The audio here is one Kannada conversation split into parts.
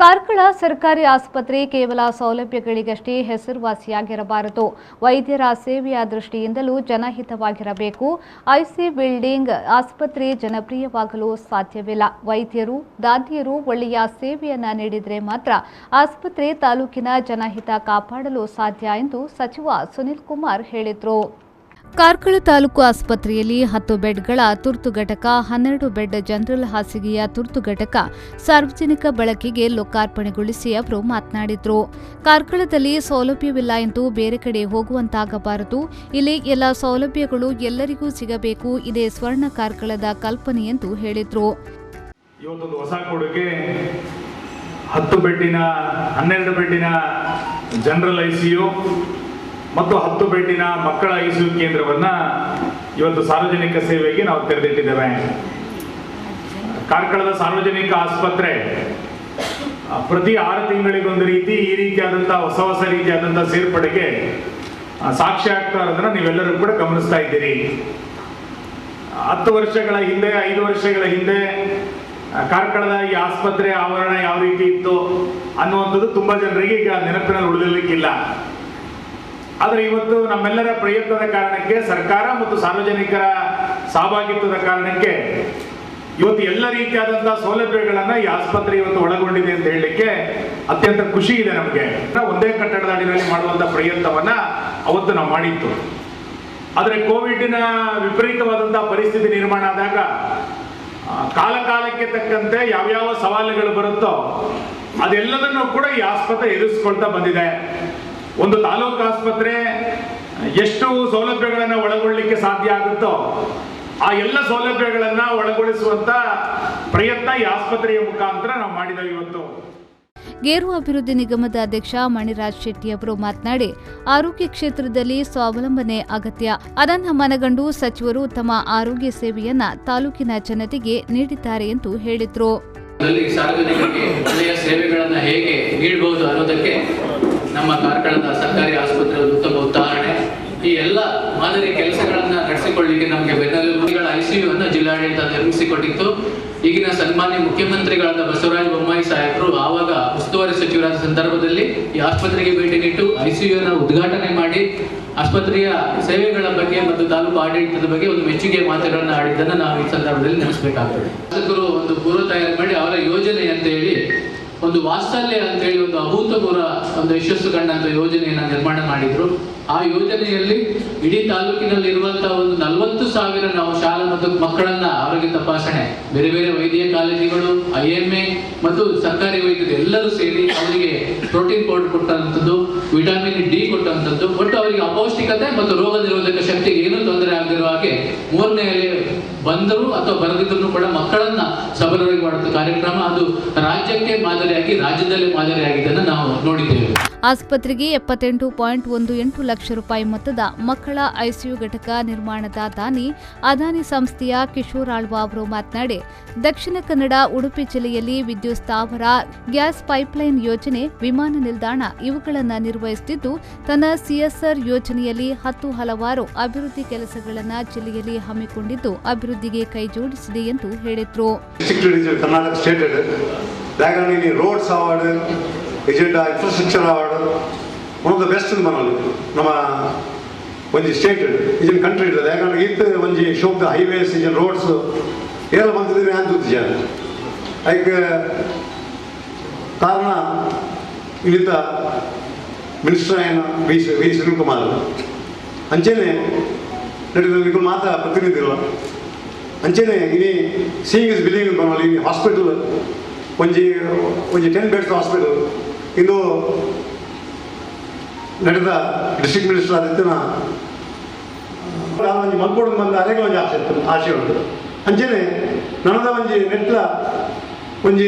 ಕಾರ್ಕಳ ಸರ್ಕಾರಿ ಆಸ್ಪತ್ರೆ ಕೇವಲ ಸೌಲಭ್ಯಗಳಿಗಷ್ಟೇ ಹೆಸರುವಾಸಿಯಾಗಿರಬಾರದು. ವೈದ್ಯರ ಸೇವೆಯ ದೃಷ್ಟಿಯಿಂದಲೂ ಜನಹಿತವಾಗಿರಬೇಕು. ಐಸಿ ಬಿಲ್ಡಿಂಗ್ ಆಸ್ಪತ್ರೆ ಜನಪ್ರಿಯವಾಗಲು ಸಾಧ್ಯವಿಲ್ಲ. ವೈದ್ಯರು, ದಾದಿಯರು ಒಳ್ಳೆಯ ಸೇವೆಯನ್ನ ನೀಡಿದರೆ ಮಾತ್ರ ಆಸ್ಪತ್ರೆ ತಾಲೂಕಿನ ಜನಹಿತ ಕಾಪಾಡಲು ಸಾಧ್ಯ ಎಂದು ಸಚಿವ ಸುನಿಲ್ ಕುಮಾರ್ ಹೇಳಿದರು. ಕಾರ್ಕಳ ತಾಲೂಕು ಆಸ್ಪತ್ರೆಯಲ್ಲಿ 10 ಬೆಡ್ಗಳ ತುರ್ತು ಘಟಕ, 12 ಬೆಡ್ ಜನರಲ್ ಹಾಸಿಗೆಯ ತುರ್ತು ಘಟಕ ಸಾರ್ವಜನಿಕ ಬಳಕೆಗೆ ಲೋಕಾರ್ಪಣೆಗೊಳಿಸಿ ಅವರು ಮಾತನಾಡಿದರು. ಕಾರ್ಕಳದಲ್ಲಿ ಸೌಲಭ್ಯವಿಲ್ಲ ಎಂದು ಬೇರೆ ಕಡೆ ಹೋಗುವಂತಾಗಬಾರದು. ಇಲ್ಲಿ ಎಲ್ಲ ಸೌಲಭ್ಯಗಳು ಎಲ್ಲರಿಗೂ ಸಿಗಬೇಕು. ಇದೇ ಸ್ವರ್ಣ ಕಾರ್ಕಳದ ಕಲ್ಪನೆ ಎಂದು ಹೇಳಿದರು. ಇವತ್ತೊಂದು ಹೊಸ ಕೊಡುಗೆ 10 ಬೆಡ್ಡಿನ 12 ಬೆಡ್ಡಿನ ಜನರಲ್ ಐಸಿಯು ಮತ್ತು 10 ಬೆಡ್ಡಿನ ಮಕ್ಕಳ ಐಸಿಯು ಕೇಂದ್ರವನ್ನ ಇವತ್ತು ಸಾರ್ವಜನಿಕ ಸೇವೆಗೆ ನಾವು ತೆರೆದಿಟ್ಟಿದ್ದೇವೆ. ಕಾರ್ಕಳದ ಸಾರ್ವಜನಿಕ ಆಸ್ಪತ್ರೆ ಪ್ರತಿ 6 ತಿಂಗಳಿಗೊಂದು ಈ ರೀತಿಯಾದಂತಹ ಹೊಸ ರೀತಿಯಾದಂತಹ ಸೇರ್ಪಡೆಗೆ ಸಾಕ್ಷಿ ಆಗ್ತಾ ಇರೋದನ್ನ ನೀವೆಲ್ಲರೂ ಕೂಡ ಗಮನಿಸ್ತಾ ಇದ್ದೀರಿ. 10 ವರ್ಷಗಳ ಹಿಂದೆ 5 ವರ್ಷಗಳ ಹಿಂದೆ ಕಾರ್ಕಳದ ಈ ಆಸ್ಪತ್ರೆ ಆವರಣ ಯಾವ ರೀತಿ ಇತ್ತು ಅನ್ನುವಂಥದ್ದು ತುಂಬಾ ಜನರಿಗೆ ಈಗ ನೆನಪಿನಲ್ಲಿ ಉಳಿದಿರಲಿಕ್ಕಿಲ್ಲ. ಆದರೆ ಇವತ್ತು ನಮ್ಮೆಲ್ಲರ ಪ್ರಯತ್ನದ ಕಾರಣಕ್ಕೆ, ಸರ್ಕಾರ ಮತ್ತು ಸಾರ್ವಜನಿಕರ ಸಹಭಾಗಿತ್ವದ ಕಾರಣಕ್ಕೆ ಇವತ್ತು ಎಲ್ಲ ರೀತಿಯಾದಂತಹ ಸೌಲಭ್ಯಗಳನ್ನ ಈ ಆಸ್ಪತ್ರೆ ಇವತ್ತು ಒಳಗೊಂಡಿದೆ ಅಂತ ಹೇಳಲಿಕ್ಕೆ ಅತ್ಯಂತ ಖುಷಿ ಇದೆ ನಮಗೆ. ಒಂದೇ ಕಟ್ಟಡದ ಅಡಿಯಲ್ಲಿ ಮಾಡುವಂತಹ ಪ್ರಯತ್ನವನ್ನ ಅವತ್ತು ನಾವು ಮಾಡಿತ್ತು. ಆದರೆ ಕೋವಿಡ್ನ ವಿಪರೀತವಾದಂತಹ ಪರಿಸ್ಥಿತಿ ನಿರ್ಮಾಣ ಆದಾಗ ಕಾಲಕ್ಕೆ ತಕ್ಕಂತೆ ಯಾವ್ಯಾವ ಸವಾಲುಗಳು ಬರುತ್ತೋ ಅದೆಲ್ಲದನ್ನು ಕೂಡ ಈ ಆಸ್ಪತ್ರೆ ಎದುರಿಸ್ಕೊಳ್ತಾ ಬಂದಿದೆ. ಒಂದು ತಾಲೂಕು ಆಸ್ಪತ್ರೆ ಎಷ್ಟು ಸೌಲಭ್ಯಗಳನ್ನು ಒಳಗೊಳ್ಳಲಿಕ್ಕೆ ಸಾಧ್ಯ ಆಗುತ್ತೋ ಆ ಎಲ್ಲ ಸೌಲಭ್ಯಗಳನ್ನ ಒಳಗೊಳಿಸುವಂತ ಪ್ರಯತ್ನ ಈ ಆಸ್ಪತ್ರೆಯ ಮುಖಾಂತರ ನಾವು ಮಾಡಿದ್ದೇವೆ. ಇವತ್ತು ಗೇರು ಅಭಿವೃದ್ಧಿ ನಿಗಮದ ಅಧ್ಯಕ್ಷ ಮಣಿರಾಜ್ ಶೆಟ್ಟಿ ಅವರು ಮಾತನಾಡಿ, ಆರೋಗ್ಯ ಕ್ಷೇತ್ರದಲ್ಲಿ ಸ್ವಾವಲಂಬನೆ ಅಗತ್ಯ. ಅದನ್ನು ಮನಗಂಡು ಸಚಿವರು ತಮ್ಮ ಆರೋಗ್ಯ ಸೇವೆಯನ್ನ ತಾಲೂಕಿನ ಜನತೆಗೆ ನೀಡಿದ್ದಾರೆ ಎಂದು ಹೇಳಿದರು. ಸಾರ್ವಜನಿಕರಿಗೆ ಒಳ್ಳೆಯ ಸೇವೆಗಳನ್ನು ಹೇಗೆ ನೀಡಬಹುದು ಅನ್ನೋದಕ್ಕೆ ನಮ್ಮ ಕಾರ್ಕಳದ ಸರ್ಕಾರಿ ಆಸ್ಪತ್ರೆ ಉತ್ತಮ ಉದಾಹರಣೆ. ಈ ಎಲ್ಲ ಮಾದರಿ ಕೆಲಸಗಳನ್ನ ನಡೆಸಿಕೊಳ್ಳಲಿಕ್ಕೆ ನಮಗೆ ಬೆನ್ನೆಲುಬುಗಳ ಐಸಿಯು ಅನ್ನು ಜಿಲ್ಲಾಡಳಿತ ನಿರ್ಮಿಸಿಕೊಟ್ಟಿತ್ತು. ಈಗಿನ ಸನ್ಮಾನ್ಯ ಮುಖ್ಯಮಂತ್ರಿಗಳಾದ ಬಸವರಾಜ ಬೊಮ್ಮಾಯಿ ಸಾಹೇಬರು ಆವಾಗ ಉಸ್ತುವಾರಿ ಸಚಿವರಾದ ಸಂದರ್ಭದಲ್ಲಿ ಈ ಆಸ್ಪತ್ರೆಗೆ ಭೇಟಿ ನೀಟ್ಟು ಐಸಿಯು ಉದ್ಘಾಟನೆ ಮಾಡಿ ಆಸ್ಪತ್ರೆಯ ಸೇವೆಗಳ ಬಗ್ಗೆ ಮತ್ತು ತಾಲೂಕು ಆಡಳಿತದ ಬಗ್ಗೆ ಒಂದು ಮೆಚ್ಚುಗೆ ಮಾತುಗಳನ್ನು ಆಡಿದ್ದನ್ನು ನಾವು ಈ ಸಂದರ್ಭದಲ್ಲಿ ನೆನೆಸಬೇಕಾಗ್ತದೆ. ಶಾಸಕರು ಒಂದು ಪೂರ್ವ ತಯಾರು ಮಾಡಿ ಅವರ ಯೋಜನೆ ಅಂತ ಹೇಳಿ ಒಂದು ವಾತ್ಸಲ್ಯ ಅಂತ ಹೇಳಿ ಒಂದು ಅಭೂತಪೂರ್ವ ಒಂದು ಯಶಸ್ಸು ಕಂಡಂತ ಯೋಜನೆಯನ್ನು ನಿರ್ಮಾಣ ಮಾಡಿದ್ರು. ಆ ಯೋಜನೆಯಲ್ಲಿ ಇಡೀ ತಾಲೂಕಿನಲ್ಲಿ ಇರುವಂತಹ ಒಂದು 40,000 ನಾವು ಶಾಲಾ ಮತ್ತು ಮಕ್ಕಳನ್ನ ಆರೋಗ್ಯ ತಪಾಸಣೆ, ಬೇರೆ ಬೇರೆ ವೈದ್ಯ ಕಾಲೇಜುಗಳು, IMA ಮತ್ತು ಸರ್ಕಾರಿ ವೈದ್ಯರು ಎಲ್ಲರೂ ಸೇರಿ ಅವರಿಗೆ ಪ್ರೋಟೀನ್ ಪೌಡರ್ ಕೊಟ್ಟಂಥದ್ದು, ವಿಟಮಿನ್ D ಕೊಟ್ಟಂಥದ್ದು, ಒಟ್ಟು ಅವರಿಗೆ ಅಪೌಷ್ಟಿಕತೆ ಮತ್ತು ರೋಗ ನಿರೋಧಕ ಶಕ್ತಿಗೆ ಏನೂ ತೊಂದರೆ ಆಗದಿರುವ ಹಾಗೆ 3ನೇ ಅಲೆ ಬಂದರು ಅಥವಾ ಬರದಿದ್ರು ಕೂಡ ಮಕ್ಕಳನ್ನ ಸಬಲರಾಗಿ ಮಾಡುವ ಕಾರ್ಯಕ್ರಮ ಅದು ರಾಜ್ಯಕ್ಕೆ ಮಾದರಿಯಾಗಿ ರಾಜ್ಯದಲ್ಲಿ ಮಾದರಿಯಾಗಿದ್ದನ್ನು ನಾವು ನೋಡಿದ್ದೇವೆ. ಆಸ್ಪತ್ರೆಗೆ 78.18 ಲಕ್ಷ ರೂಪಾಯಿ ಮೊತ್ತದ ಮಕ್ಕಳ ಐಸಿಯು ಘಟಕ ನಿರ್ಮಾಣದ ಅದಾನಿ ಸಂಸ್ಥೆಯ ಕಿಶೋರ್ ಆಳ್ವಾ ಅವರು ಮಾತನಾಡಿ, ದಕ್ಷಿಣ ಕನ್ನಡ, ಉಡುಪಿ ಜಿಲ್ಲೆಯಲ್ಲಿ ವಿದ್ಯುತ್ ಸ್ಥಾವರ, ಗ್ಯಾಸ್ ಪೈಪ್ಲೈನ್ ಯೋಜನೆ, ವಿಮಾನ ನಿಲ್ದಾಣ ಇವುಗಳನ್ನು ನಿರ್ವಹಿಸುತ್ತಿದ್ದು ತನ್ನ CSR ಯೋಜನೆಯಲ್ಲಿ 10 ಹಲವಾರು ಅಭಿವೃದ್ಧಿ ಕೆಲಸಗಳನ್ನು ಜಿಲ್ಲೆಯಲ್ಲಿ ಹಮ್ಮಿಕೊಂಡಿದ್ದು ಅಭಿವೃದ್ಧಿಗೆ ಕೈಜೋಡಿಸಿದೆ ಎಂದು ಹೇಳಿದರು. Agenda infrastructure award, one of the best in Manali. Nama one state, in country, the Lagan Git, one show the highways, in roads, here among the Andujan. Like Karna, Ilita, Minister and V. Kumar. Anchene, that is the Nikul Mata Patinidilla. Anchene, seeing is believing in Manali, hospital, one 10 beds hospital. ಇಂದು ನಡೆದ ಡಿಸ್ಟ್ರಿಕ್ಟ್ ಮಿನಿಸ್ಟರ್ ಆದಿತ್ಯನ ಒಂಜಿ ಮಲ್ಪೋಡು ಬಂದ ಅನೇಕ ಒಂಜಿ ಆಸೆ ಉಂಟು. ಅಂಚನೆ ನನದ ಒಂಜಿ ನೆಟ್ಲ ಒಂಜಿ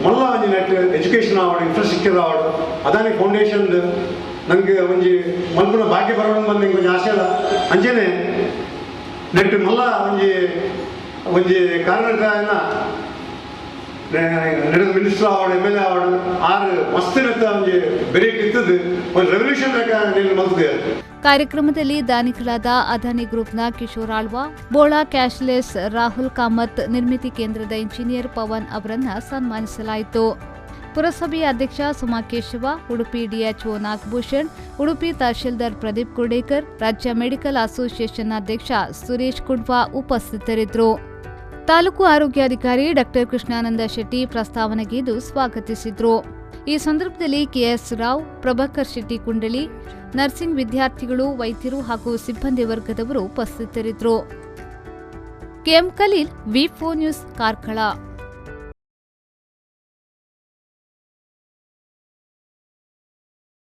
ಮಲ್ಲ ಒಂಜಿ net education award, infrastructure award, Adani foundation ನನಗೆ ಒಂಜಿ ಮಲ್ಪನ ಭಾಗ್ಯ ಬರೋಣ ಬಂದ ಒಂಜಿ ಆಸೆ ಅಲ್ಲ. ಅಂಚನೆ ನೆಟ್ ಮಲ್ಲ ಒಂಜಿ ಕಾರ್ಯಕ್ರಮ ನಡೆದ ಮಿನಿಸ್ಟರ್ ಅವಾರ್ಡ್, MLA ಅವಾರ್ಡ್ 6 ಮಸ್ತಿನತ್ತ ಒಂದು ಬೆರೆಟ್ ಇರ್ತದೆ, ಒಂದು ರೆವಲ್ಯೂಷನ್ ಮಲ್ತದೆ. ಕಾರ್ಯಕ್ರಮದಲ್ಲಿ ದಾನಿಗಳಾದ ಅದಾನಿ ಗ್ರೂಪ್ನ ಕಿಶೋರ್ ಆಳ್ವಾ, ಬೋಳಾ ಕ್ಯಾಶ್ಲೆಸ್ ರಾಹುಲ್ ಕಾಮತ್, ನಿರ್ಮಿತಿ ಕೇಂದ್ರದ ಇಂಜಿನಿಯರ್ ಪವನ್ ಅವರನ್ನ ಸನ್ಮಾನಿಸಲಾಯಿತು. ಪುರಸಭೆಯ ಅಧ್ಯಕ್ಷ ಸುಮಾ ಕೇಶವ, ಉಡುಪಿ ಡಿಎಚ್ಒ ನಾಗಭೂಷಣ್, ಉಡುಪಿ ತಹಶೀಲ್ದಾರ್ ಪ್ರದೀಪ್ ಕುರ್ಡೇಕರ್, ರಾಜ್ಯ ಮೆಡಿಕಲ್ ಅಸೋಸಿಯೇಷನ್ ಅಧ್ಯಕ್ಷ ಸುರೇಶ್ ಕುಡ್ವಾ ಉಪಸ್ಥಿತರಿದ್ದರು. ತಾಲೂಕು ಆರೋಗ್ಯಾಧಿಕಾರಿ ಡಾಕ್ಟರ್ ಕೃಷ್ಣಾನಂದ ಶೆಟ್ಟಿ ಪ್ರಸ್ತಾವನೆಗಿದ್ದು ಸ್ವಾಗತಿಸಿದ್ರು. ಈ ಸಂದರ್ಭದಲ್ಲಿ ಕೆಎಸ್ ರಾವ್, ಪ್ರಭಾಕರ್ ಶೆಟ್ಟಿ ಕುಂಡಲಿ, ನರ್ಸಿಂಗ್ ವಿದ್ಯಾರ್ಥಿಗಳು, ವೈದ್ಯರು ಹಾಗೂ ಸಿಬ್ಬಂದಿ ವರ್ಗದವರು ಉಪಸ್ಥಿತರಿದ್ದರು. ಕೆಎಂ ಖಲೀಲ್, ವಿ4 ನ್ಯೂಸ್, ಕಾರ್ಕಳ.